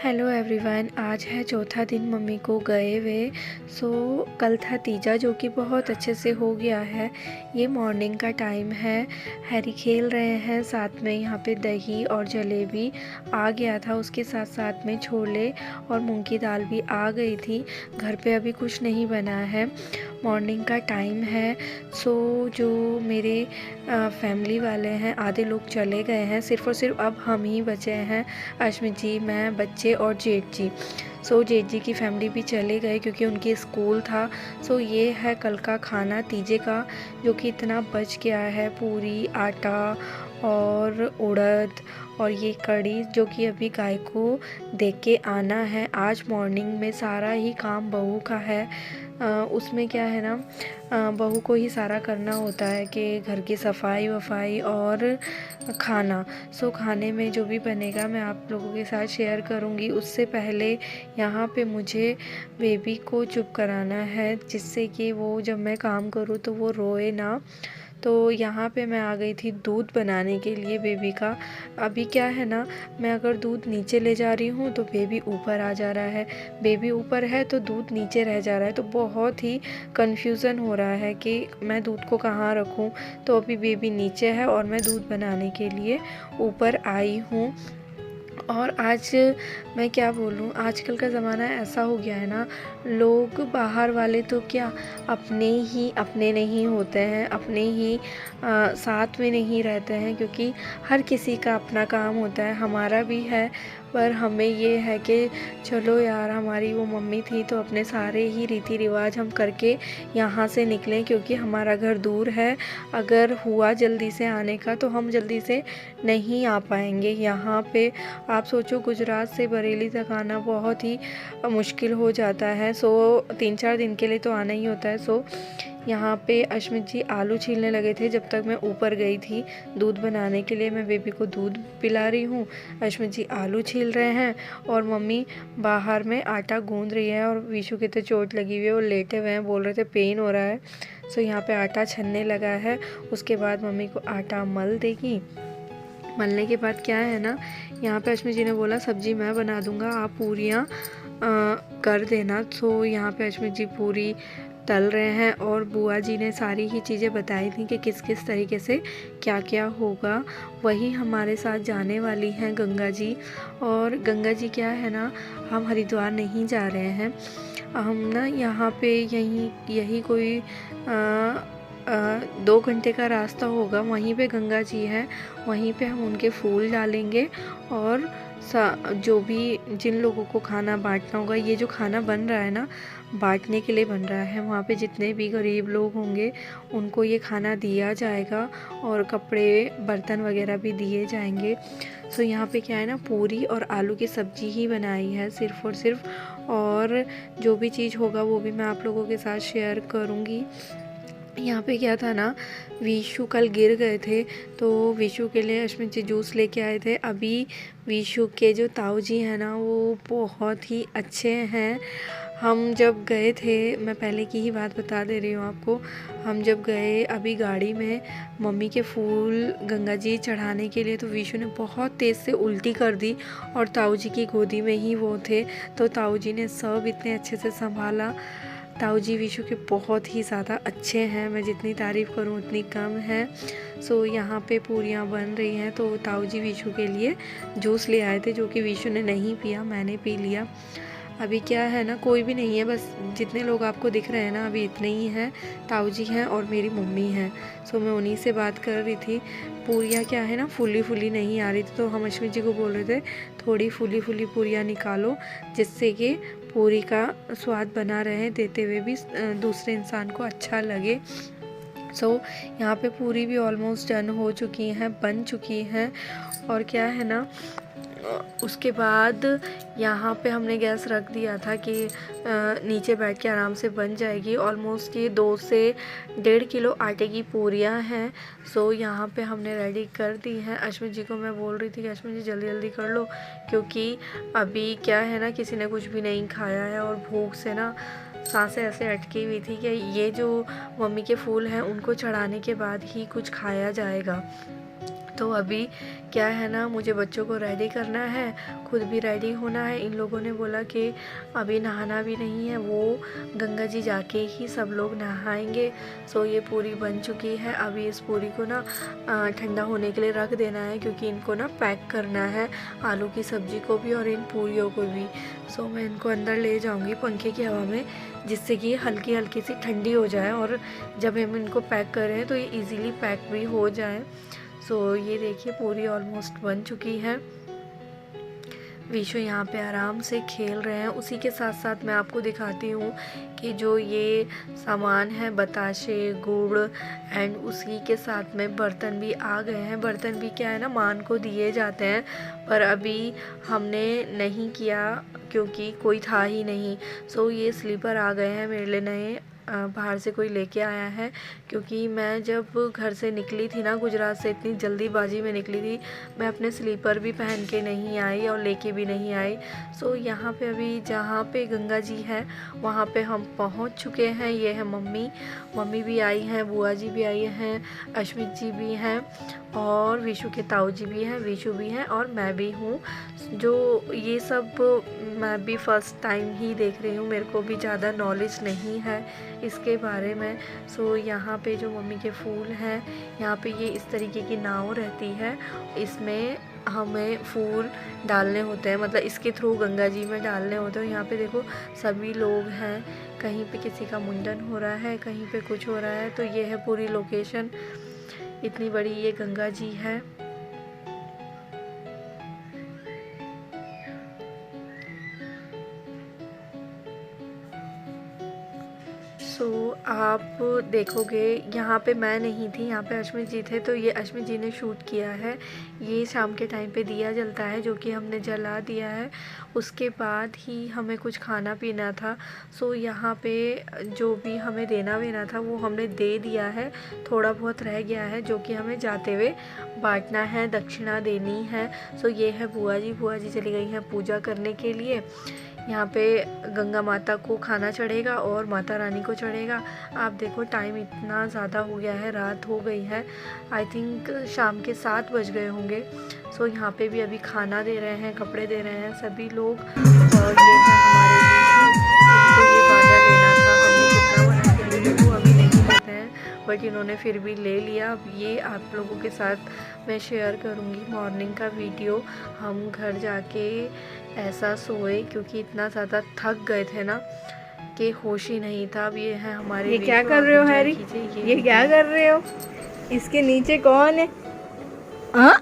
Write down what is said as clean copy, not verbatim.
Hello everyone, आज है चौथा दिन मम्मी को गए हुए। कल था तीजा जो कि बहुत अच्छे से हो गया है। ये मॉर्निंग का टाइम है। हैरी खेल रहे हैं, साथ में यहाँ पे दही और जलेबी आ गया था। उसके साथ साथ में छोले और मूंग की दाल भी आ गई थी। घर पे अभी कुछ नहीं बना है, मॉर्निंग का टाइम है। जो मेरे फैमिली वाले हैं आधे लोग चले गए हैं, सिर्फ़ और सिर्फ अब हम ही बचे हैं, अश्मित जी, मैं, बच्चे और जेठ जी। जेठ जी की फैमिली भी चले गए क्योंकि उनकी स्कूल था। ये है कल का खाना तीजे का, जो कि इतना बच गया है। पूरी, आटा और उड़द और ये कढ़ी, जो कि अभी गाय को दे के आना है। आज मॉर्निंग में सारा ही काम बहू का है। उसमें क्या है ना, बहू को ही सारा करना होता है कि घर की सफाई वफाई और खाना। खाने में जो भी बनेगा मैं आप लोगों के साथ शेयर करूँगी। उससे पहले यहाँ पे मुझे बेबी को चुप कराना है, जिससे कि वो जब मैं काम करूँ तो वो रोए ना। यहाँ पे मैं आ गई थी दूध बनाने के लिए बेबी का। अभी क्या है ना, मैं अगर दूध नीचे ले जा रही हूँ तो बेबी ऊपर आ जा रहा है, बेबी ऊपर है तो दूध नीचे रह जा रहा है। तो बहुत ही कन्फ्यूज़न हो रहा है कि मैं दूध को कहाँ रखूँ। तो अभी बेबी नीचे है और मैं दूध बनाने के लिए ऊपर आई हूँ। और आज मैं क्या बोलूँ, आजकल का ज़माना ऐसा हो गया है ना, लोग बाहर वाले तो क्या अपने नहीं होते हैं, अपने ही साथ में नहीं रहते हैं, क्योंकि हर किसी का अपना काम होता है। हमारा भी है, पर हमें ये है कि चलो यार, हमारी वो मम्मी थी तो अपने सारे ही रीति रिवाज हम करके यहाँ से निकलें, क्योंकि हमारा घर दूर है। अगर हुआ जल्दी से आने का तो हम जल्दी से नहीं आ पाएंगे यहाँ पे। आप सोचो, गुजरात से बरेली तक आना बहुत ही मुश्किल हो जाता है। 3-4 दिन के लिए तो आना ही होता है। यहाँ पे अश्मित जी आलू छीलने लगे थे जब तक मैं ऊपर गई थी दूध बनाने के लिए। मैं बेबी को दूध पिला रही हूँ, अश्मित जी आलू छील रहे हैं और मम्मी बाहर में आटा गूंद रही है। और विशु के तो चोट लगी हुई है, वो लेटे हुए हैं, बोल रहे थे पेन हो रहा है। यहाँ पे आटा छनने लगा है। उसके बाद मम्मी को आटा मल देगी। मलने के बाद क्या है ना, यहाँ पे अश्मित जी ने बोला सब्जी मैं बना दूंगा, आप पूरियाँ कर देना। यहाँ पे अश्मित जी पूरी तल रहे हैं और बुआ जी ने सारी ही चीज़ें बताई थी कि किस किस तरीके से क्या क्या होगा। वही हमारे साथ जाने वाली हैं गंगा जी। और गंगा जी क्या है ना, हम हरिद्वार नहीं जा रहे हैं, हम ना यहाँ पे यही कोई 2 घंटे का रास्ता होगा, वहीं पे गंगा जी हैं, वहीं पे हम उनके फूल डालेंगे। और जो भी जिन लोगों को खाना बांटना होगा, ये जो खाना बन रहा है ना, बांटने के लिए बन रहा है। वहाँ पे जितने भी गरीब लोग होंगे उनको ये खाना दिया जाएगा और कपड़े बर्तन वगैरह भी दिए जाएंगे। यहाँ पे क्या है ना, पूरी और आलू की सब्जी ही बनाई है सिर्फ़ और सिर्फ। और जो भी चीज़ होगा वो भी मैं आप लोगों के साथ शेयर करूँगी। यहाँ पे क्या था ना, विशु कल गिर गए थे, तो विशु के लिए अश्मित जी जूस लेके आए थे। अभी विशु के जो ताऊ जी हैं ना, वो बहुत ही अच्छे हैं। हम जब गए थे, मैं पहले की ही बात बता दे रही हूँ आपको, हम जब गए अभी गाड़ी में मम्मी के फूल गंगा जी चढ़ाने के लिए, तो विशु ने बहुत तेज़ से उल्टी कर दी और ताऊ जी की गोदी में ही वो थे। तो ताऊ जी ने सब इतने अच्छे से संभाला। ताऊ जी विशु के बहुत ही ज़्यादा अच्छे हैं, मैं जितनी तारीफ़ करूं उतनी कम है। यहाँ पे पूरियाँ बन रही हैं, तो ताऊ जी विशु के लिए जूस ले आए थे, जो कि विशु ने नहीं पिया, मैंने पी लिया। अभी क्या है ना, कोई भी नहीं है, बस जितने लोग आपको दिख रहे हैं ना, अभी इतने ही हैं। ताऊ जी हैं और मेरी मम्मी हैं। मैं उन्हीं से बात कर रही थी। पूरियाँ क्या है ना, फूली फूली नहीं आ रही थी, तो हम अश्मित जी को बोल रहे थे थोड़ी फूली फूली पूरियाँ निकालो, जिससे कि पूरी का स्वाद बना रहे, देते हुए भी दूसरे इंसान को अच्छा लगे। यहाँ पे पूरी भी ऑलमोस्ट डन हो चुकी हैं, बन चुकी हैं। और क्या है ना, उसके बाद यहाँ पे हमने गैस रख दिया था कि नीचे बैठ के आराम से बन जाएगी। ऑलमोस्ट ये 2 से 1.5 किलो आटे की पूरियाँ हैं। यहाँ पे हमने रेडी कर दी हैं। अश्मित जी को मैं बोल रही थी कि अश्मित जी जल्दी जल्दी कर लो, क्योंकि अभी क्या है ना, किसी ने कुछ भी नहीं खाया है और भूख से ना सांसें ऐसे अटकी हुई थी कि ये जो मम्मी के फूल हैं उनको चढ़ाने के बाद ही कुछ खाया जाएगा। तो अभी क्या है ना, मुझे बच्चों को रेडी करना है, खुद भी रेडी होना है। इन लोगों ने बोला कि अभी नहाना भी नहीं है, वो गंगा जी जाके ही सब लोग नहाएंगे। सो ये पूरी बन चुकी है। अभी इस पूरी को ना ठंडा होने के लिए रख देना है, क्योंकि इनको ना पैक करना है, आलू की सब्ज़ी को भी और इन पूरियों को भी। सो मैं इनको अंदर ले जाऊंगी पंखे की हवा में, जिससे कि हल्की हल्की सी ठंडी हो जाए, और जब हम इनको पैक करें तो ये इजीली पैक भी हो जाए। सो ये देखिए पूरी ऑलमोस्ट बन चुकी है। विशु यहाँ पे आराम से खेल रहे हैं। उसी के साथ साथ मैं आपको दिखाती हूँ कि जो ये सामान है, बताशे, गुड़ एंड उसी के साथ में बर्तन भी आ गए हैं। बर्तन भी क्या है ना, मान को दिए जाते हैं, पर अभी हमने नहीं किया क्योंकि कोई था ही नहीं। सो ये स्लीपर आ गए हैं मेरे लिए नए, बाहर से कोई लेके आया है, क्योंकि मैं जब घर से निकली थी ना गुजरात से, इतनी जल्दीबाजी में निकली थी, मैं अपने स्लीपर भी पहन के नहीं आई और लेके भी नहीं आई। सो यहाँ पे अभी जहाँ पे गंगा जी है वहाँ पे हम पहुँच चुके हैं। ये है मम्मी भी आई हैं, बुआ जी भी आई हैं, अश्मित जी भी हैं, और विशु के ताऊ जी भी हैं, विशु भी हैं, और मैं भी हूँ। जो ये सब मैं भी फ़र्स्ट टाइम ही देख रही हूँ, मेरे को भी ज़्यादा नॉलेज नहीं है इसके बारे में। सो यहाँ पे जो मम्मी के फूल हैं, यहाँ पे ये इस तरीके की नाव रहती है, इसमें हमें फूल डालने होते हैं, मतलब इसके थ्रू गंगा जी में डालने होते हैं। यहाँ पे देखो सभी लोग हैं, कहीं पे किसी का मुंडन हो रहा है, कहीं पे कुछ हो रहा है। तो ये है पूरी लोकेशन, इतनी बड़ी ये गंगा जी है। सो आप देखोगे यहाँ पे मैं नहीं थी, यहाँ पे अश्मित जी थे, तो ये अश्मित जी ने शूट किया है। ये शाम के टाइम पे दिया जलता है, जो कि हमने जला दिया है। उसके बाद ही हमें कुछ खाना पीना था। सो यहाँ पे जो भी हमें देना वेना था वो हमने दे दिया है, थोड़ा बहुत रह गया है जो कि हमें जाते हुए बांटना है, दक्षिणा देनी है। सो ये है बुआ जी चली गई हैं पूजा करने के लिए। यहाँ पे गंगा माता को खाना चढ़ेगा और माता रानी को चढ़ेगा। आप देखो टाइम इतना ज़्यादा हो गया है, रात हो गई है, आई थिंक शाम के 7 बज गए होंगे। सो यहाँ पे भी अभी खाना दे रहे हैं, कपड़े दे रहे हैं सभी लोग। और ये है हमारे इनको ये बाजा लेना था, हमने कितना मना किया लेकिन वो अभी नहीं लेते हैं, बट इन्होंने फिर भी ले लिया। अब ये आप लोगों के साथ मैं शेयर करूँगी मॉर्निंग का वीडियो। हम घर जाके ऐसा सोए क्योंकि इतना ज़्यादा थक गए थे ना कि होश ही नहीं था। अब ये है हमारे, ये क्या कर रहे हो हैरी, ये क्या कर रहे हो? इसके नीचे कौन है? हाँ